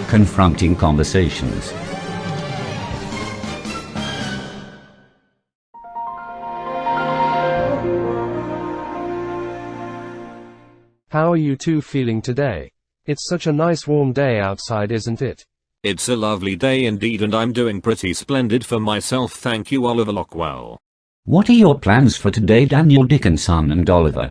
Confronting conversations. How are you two feeling today? It's such a nice warm day outside, isn't it? It's a lovely day indeed, and I'm doing pretty splendid for myself, thank you, Oliver Loughwell. What are your plans for today, Daniel Dickinson and Oliver?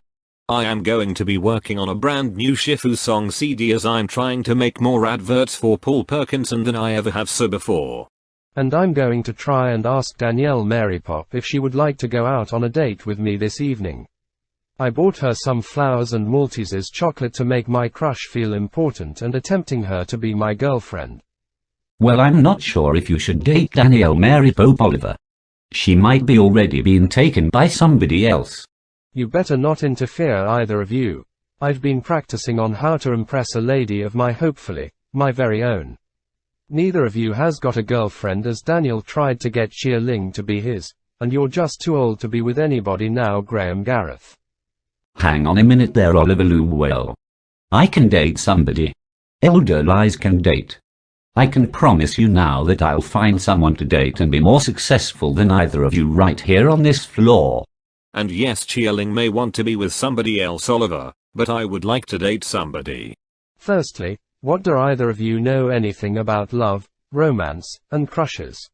I am going to be working on a brand new Shifu song CD, as I'm trying to make more adverts for Paul Perkinson than I ever have so before. And I'm going to try and ask Danielle Marypop if she would like to go out on a date with me this evening. I bought her some flowers and Maltesers chocolate to make my crush feel important and tempting her to be my girlfriend. Well, I'm not sure if you should date Danielle Marypop, Oliver. She might be already being taken by somebody else. You better not interfere, either of you. I've been practicing on how to impress a lady of my, hopefully, my very own. Neither of you has got a girlfriend, as Daniel tried to get Chia Ling to be his, and you're just too old to be with anybody now, Graham Gareth. Hang on a minute there, Oliver Loughwell. I can date somebody. Elder lies can date. I can promise you now that I'll find someone to date and be more successful than either of you right here on this floor. And yes, Chia Ling may want to be with somebody else, Oliver, but I would like to date somebody. Firstly, what do either of you know anything about love, romance, and crushes?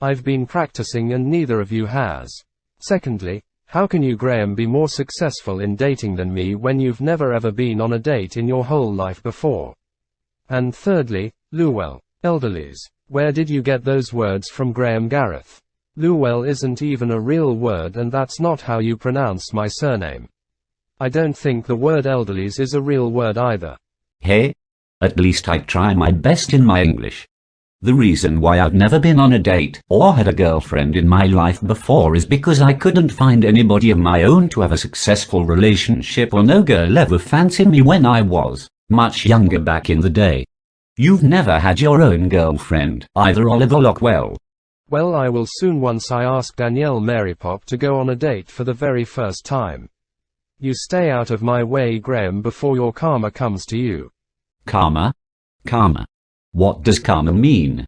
I've been practicing and neither of you has. Secondly, how can you, Graham, be more successful in dating than me when you've never ever been on a date in your whole life before? And thirdly, Loughwell, elderlies, where did you get those words from, Graham Gareth? Loughwell isn't even a real word, and that's not how you pronounce my surname. I don't think the word elderlies is a real word either. Hey? At least I try my best in my English. The reason why I've never been on a date or had a girlfriend in my life before is because I couldn't find anybody of my own to have a successful relationship, or no girl ever fancied me when I was much younger back in the day. You've never had your own girlfriend either, Oliver Loughwell? Well, I will soon, once I ask Danielle Marypop to go on a date for the very first time. You stay out of my way, Graham, before your karma comes to you. Karma? Karma? What does karma mean?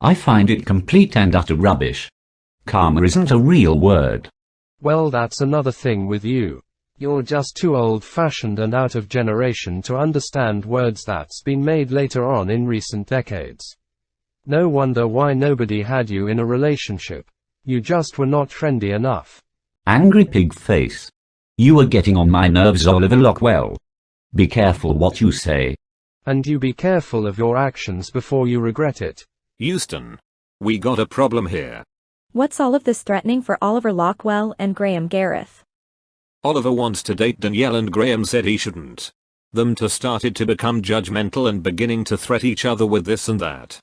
I find it complete and utter rubbish. Karma isn't a real word. Well, that's another thing with you. You're just too old-fashioned and out of generation to understand words that's been made later on in recent decades. No wonder why nobody had you in a relationship. You just were not trendy enough. Angry pig face. You are getting on my nerves, Oliver Loughwell. Be careful what you say. And you be careful of your actions before you regret it. Houston, we got a problem here. What's all of this threatening for Oliver Loughwell and Graham Gareth? Oliver wants to date Danielle and Graham said he shouldn't. Them two started to become judgmental and beginning to threat each other with this and that.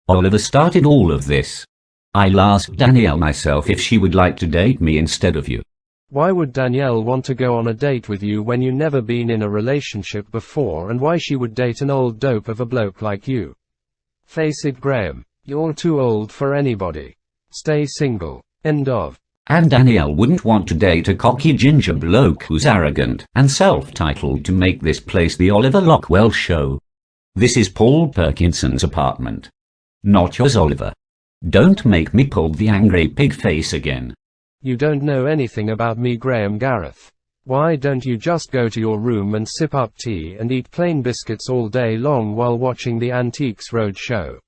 Oliver started all of this. I'll ask Danielle myself if she would like to date me instead of you. Why would Danielle want to go on a date with you when you never been in a relationship before, and why she would date an old dope of a bloke like you? Face it, Graham, you're too old for anybody. Stay single. End of. And Danielle wouldn't want to date a cocky ginger bloke who's arrogant and self-titled to make this place the Oliver Loughwell show. This is Paul Perkinson's apartment. Not yours, Oliver. Don't make me pull the angry pig face again. You don't know anything about me, Graham Gareth. Why don't you just go to your room and sip up tea and eat plain biscuits all day long while watching the Antiques Roadshow?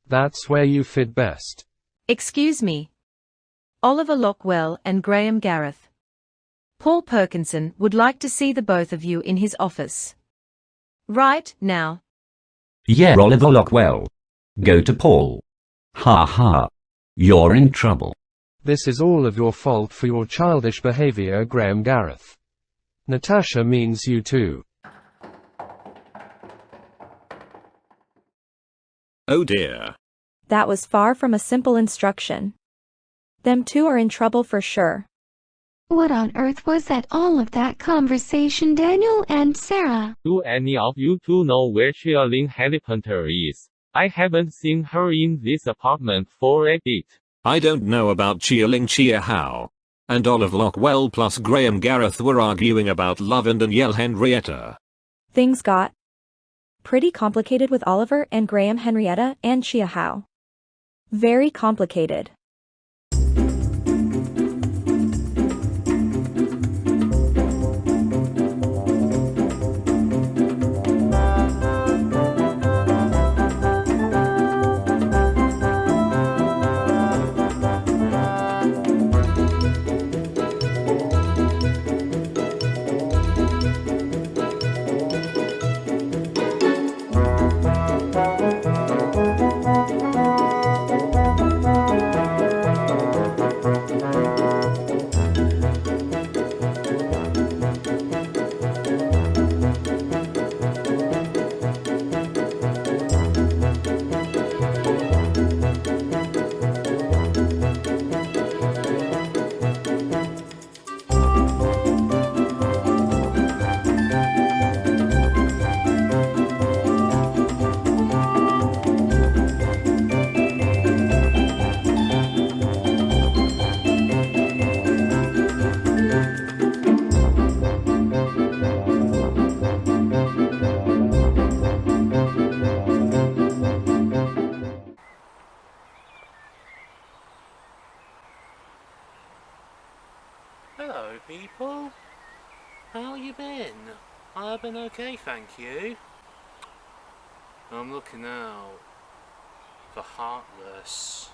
That's where you fit best. Excuse me. Oliver Loughwell and Graham Gareth. Paul Perkinson would like to see the both of you in his office. Right now. Yeah, Oliver Loughwell. Go to Paul. Ha ha. You're in trouble. This is all of your fault for your childish behavior, Graham Gareth. Natasha means you too. Oh dear. That was far from a simple instruction. Them two are in trouble for sure. What on earth was that all of that conversation, Daniel and Sarah? Do any of you two know where Chia Ling headhunter is? I haven't seen her in this apartment for a bit. I don't know about Chia Ling Chia How. And Oliver Loughwell plus Graham Gareth were arguing about love and Danielle Henrietta. Things got Pretty complicated with Oliver and Graham, Henrietta and Chia How. Very complicated. Hello, people. How you been? I've been okay, thank you. I'm looking out for Heartless.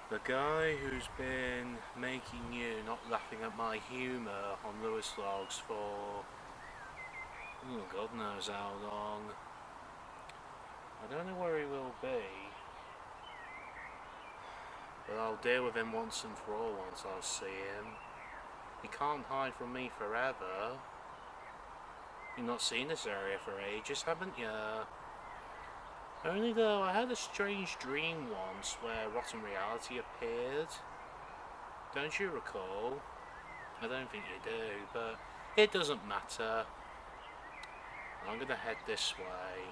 The guy who's been making you not laughing at my humour on Lewis Vlogs for God knows how long. I don't know where he will be, but I'll deal with him once and for all once I see him. He can't hide from me forever. You've not seen this area for ages, haven't you? Only though I had a strange dream once where Rotten Reality appeared. Don't you recall? I don't think you do, but it doesn't matter. I'm gonna head this way.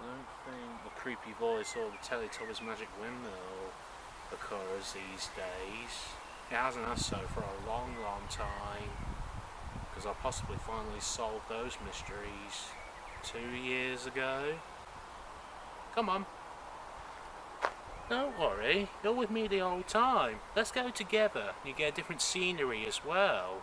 I don't think the creepy voice or the Teletubbies magic windmill occurs these days. It hasn't had so for a long time, because I possibly finally solved those mysteries 2 years ago. Come on. Don't worry, you're with me the whole time. Let's go together. You get a different scenery as well.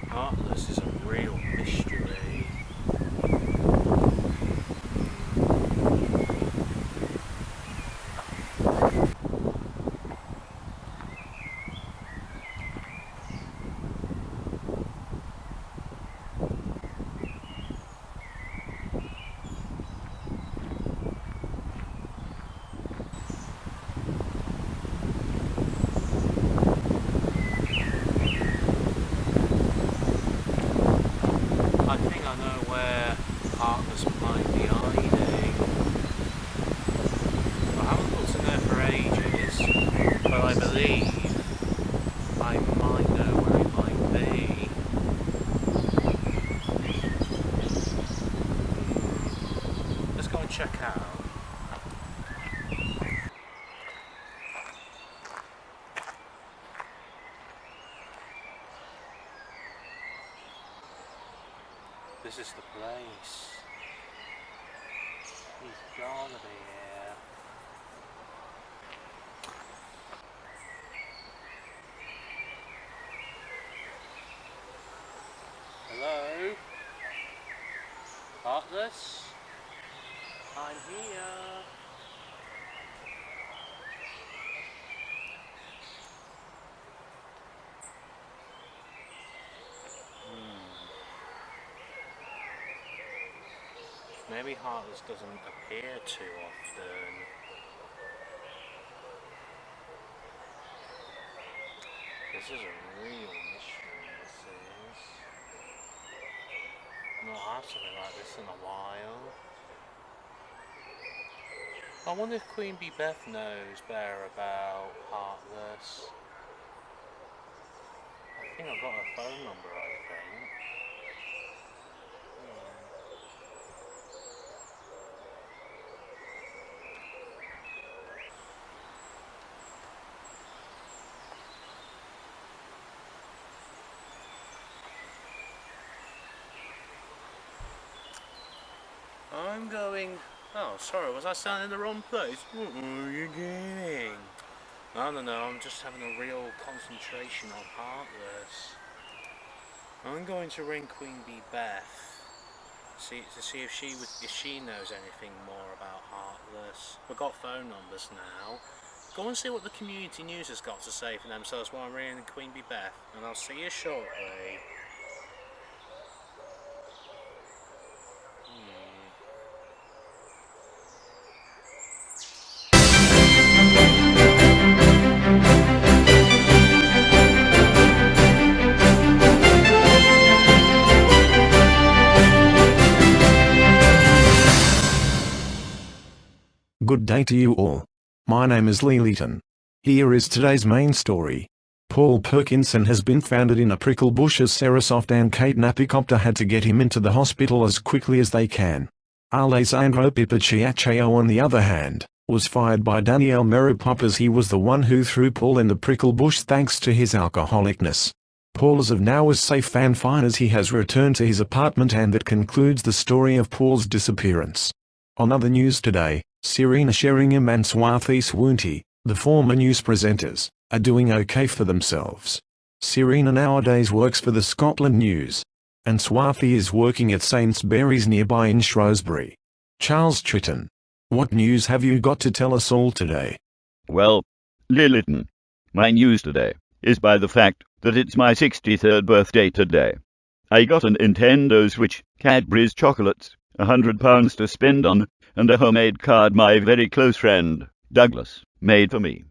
Heartless is a real mystery. I think I know where Heartless might be hiding. I haven't looked in there for ages, but I believe I might know where he might be. Let's go and check out. This is the place. He's gotta be here. Hello? Heartless? I'm here. Maybe Heartless doesn't appear too often. This is a real mystery, this is. Not had something like this in a while. I wonder if Queen Bee Beth knows better about Heartless. I think I've got her phone number, I think. I'm going... Oh, sorry, was I standing in the wrong place? What are you getting? No, I'm just having a real concentration on Heartless. I'm going to ring Queen Bee Beth to see if she knows anything more about Heartless. We've got phone numbers now. Go and see what the community news has got to say for themselves while I'm ringing Queen Bee Beth, and I'll see you shortly. Good day to you all. My name is Lee Leeton. Here is today's main story. Paul Perkinson has been found in a prickle bush as Sarasoft and Kate Napicopter had to get him into the hospital as quickly as they can. Alessandro Pipacchiaccio, on the other hand, was fired by Danielle Meripop as he was the one who threw Paul in the prickle bush thanks to his alcoholicness. Paul as of now is safe and fine as he has returned to his apartment, and that concludes the story of Paul's disappearance. On other news today, Serena Sheringham and Swathi Swunti, the former news presenters, are doing okay for themselves. Serena nowadays works for the Scotland News, and Swathi is working at Sainsbury's nearby in Shrewsbury. Charles Tritton, what news have you got to tell us all today? Well, Lilliton, my news today is by the fact that it's my 63rd birthday today. I got a Nintendo Switch, Cadbury's chocolates, £100 to spend on, and a homemade card my very close friend, Douglas, made for me.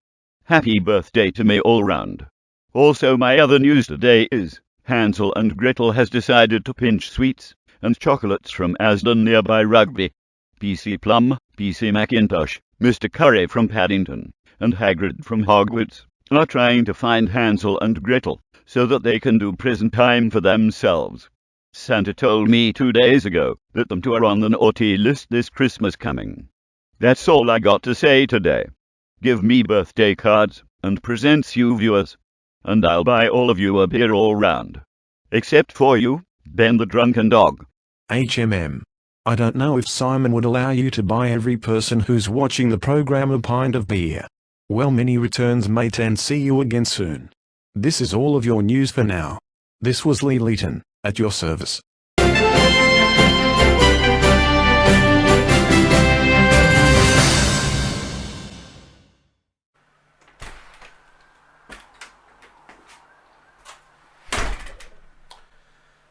Happy birthday to me all round. Also, my other news today is Hansel and Gretel has decided to pinch sweets and chocolates from Asden nearby Rugby. PC Plum, PC Macintosh, Mr. Curry from Paddington, and Hagrid from Hogwarts are trying to find Hansel and Gretel so that they can do prison time for themselves. Santa told me 2 days ago that them two are on the naughty list this Christmas coming. That's all I got to say today. Give me birthday cards and presents you viewers, and I'll buy all of you a beer all round. Except for you, Ben the drunken dog. HMM. I don't know if Simon would allow you to buy every person who's watching the program a pint of beer. Well, many returns, mate, and see you again soon. This is all of your news for now. This was Lee Leeton, at your service.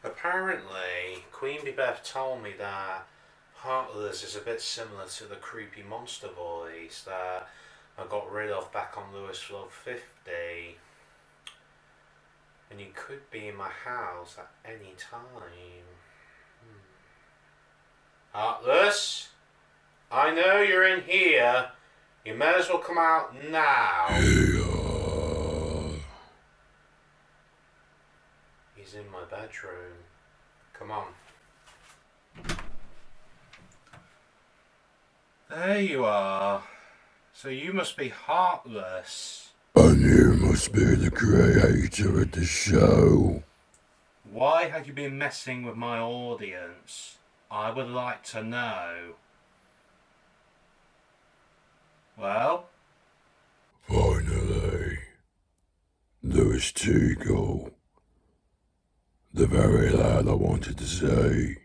Apparently, Queen Bee Beth told me that Heartless is a bit similar to the creepy monster boys that I got rid of back on Lewis Love 50. And you could be in my house at any time. Heartless? I know you're in here. You may as well come out now. He's in my bedroom. Come on. There you are. So you must be Heartless. And you must be the creator of the show. Why have you been messing with my audience? I would like to know. Well? Finally, Lewis Teagle. The very lad I wanted to say.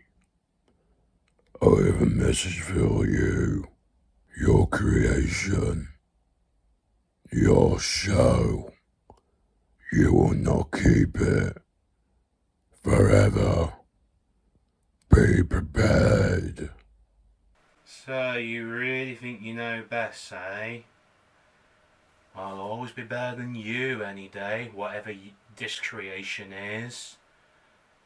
I have a message for you. Your creation. Your show. You will not keep it forever. Be prepared. So you really think you know best, eh? I'll always be better than you any day, whatever this creation is.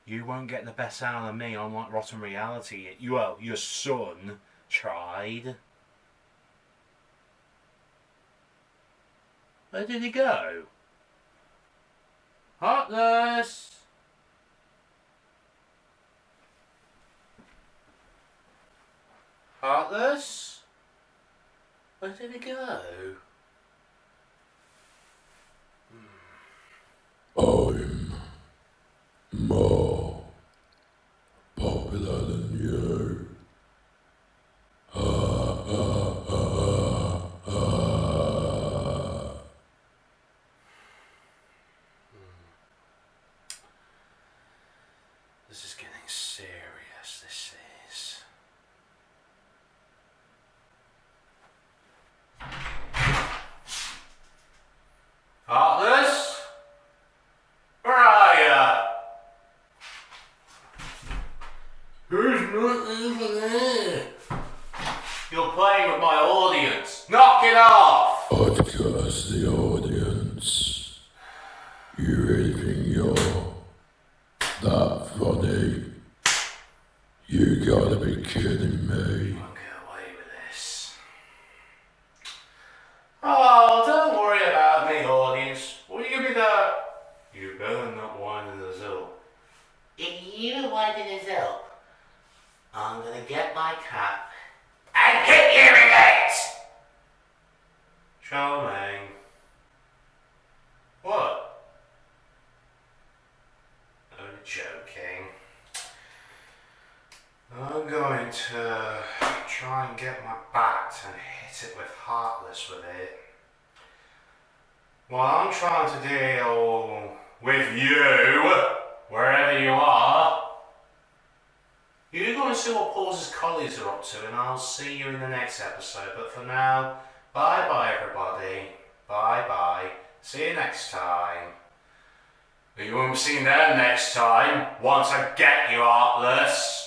You won't get the best out of me, unlike Rotten Reality. Well, your son tried. Where did he go? Heartless! Heartless? Where did he go? I'm more popular than you. guess this is. Heartless? Where are ya? Who's not even here? You're playing with my audience. Knock it off! Podcast the audience. You really think you're that funny? You gotta be kidding me. I'll get away with this. Oh, don't worry about me, audience. Will you be there? You better not wind us up. If you wind us up, I'm gonna get my cap and kick you in it! Charming. What? Only joking. I'm going to try and get my bat and hit it with Heartless with it. While I'm trying to deal with you, wherever you are, you're going to see what Paul's colleagues are up to, and I'll see you in the next episode. But for now, bye-bye everybody. Bye-bye. See you next time. But you won't see them next time, once I get you, Heartless.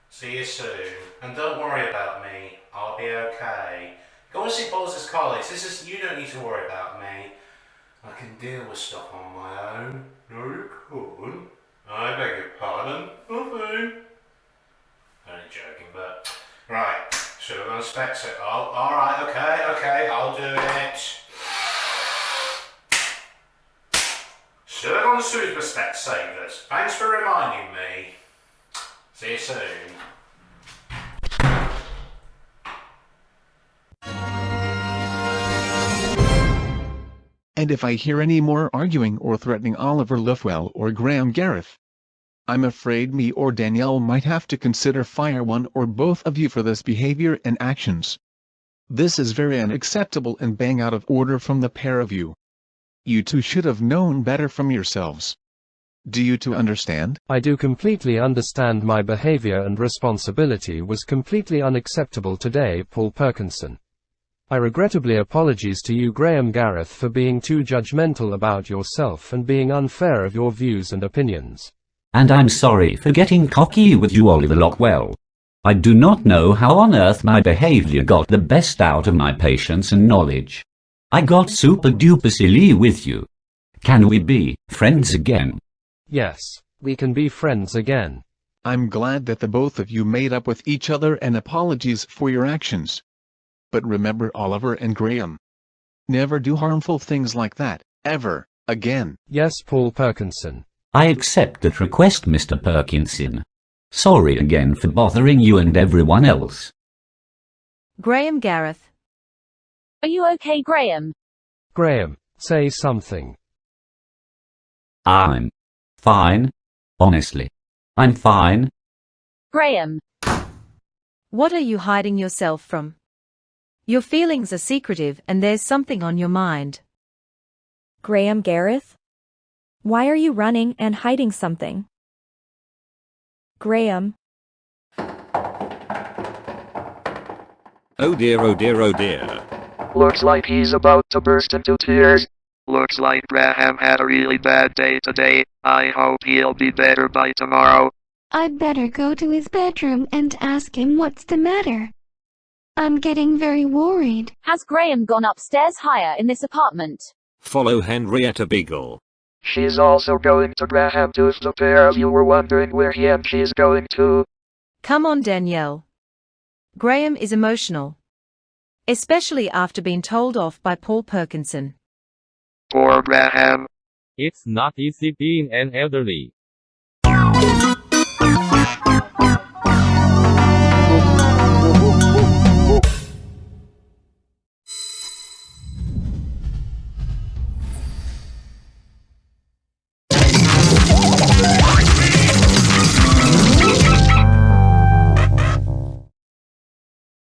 See you soon. And don't worry about me. I'll be okay. Go and see Paul's colleagues. You don't need to worry about me. I can deal with stuff on my own. No, you couldn't. I beg your pardon. Nothing. Only joking, but... Right, so we're going to specs it. Oh, alright, okay, I'll do it. So we're going to Super Specsavers. Thanks for reminding me. See you soon. And if I hear any more arguing or threatening Oliver Loughwell or Graham Gareth, I'm afraid me or Danielle might have to consider fire one or both of you for this behavior and actions. This is very unacceptable and bang out of order from the pair of you. You two should have known better from yourselves. Do you two understand? I do completely understand. My behavior and responsibility was completely unacceptable today, Paul Perkinson. I regrettably apologize to you, Graham Gareth, for being too judgmental about yourself and being unfair of your views and opinions. And I'm sorry for getting cocky with you, Oliver Loughwell. I do not know how on earth my behavior got the best out of my patience and knowledge. I got super duper silly with you. Can we be friends again? Yes, we can be friends again. I'm glad that the both of you made up with each other and apologies for your actions. But remember, Oliver and Graham, never do harmful things like that, ever, again. Yes, Paul Perkinson. I accept that request, Mr. Perkinson. Sorry again for bothering you and everyone else. Graham Gareth. Are you okay, Graham? Graham, say something. I'm fine. Honestly, I'm fine. Graham. What are you hiding yourself from? Your feelings are secretive and there's something on your mind. Graham Gareth? Why are you running and hiding something? Graham. Oh dear, oh dear, oh dear. Looks like he's about to burst into tears. Looks like Graham had a really bad day today. I hope he'll be better by tomorrow. I'd better go to his bedroom and ask him what's the matter. I'm getting very worried. Has Graham gone upstairs higher in this apartment? Follow Henrietta Beagle. She's also going to Graham if the pair of you were wondering where he and she's going to. Come on, Danielle. Graham is emotional. Especially after being told off by Paul Perkinson. Poor Graham. It's not easy being an elderly.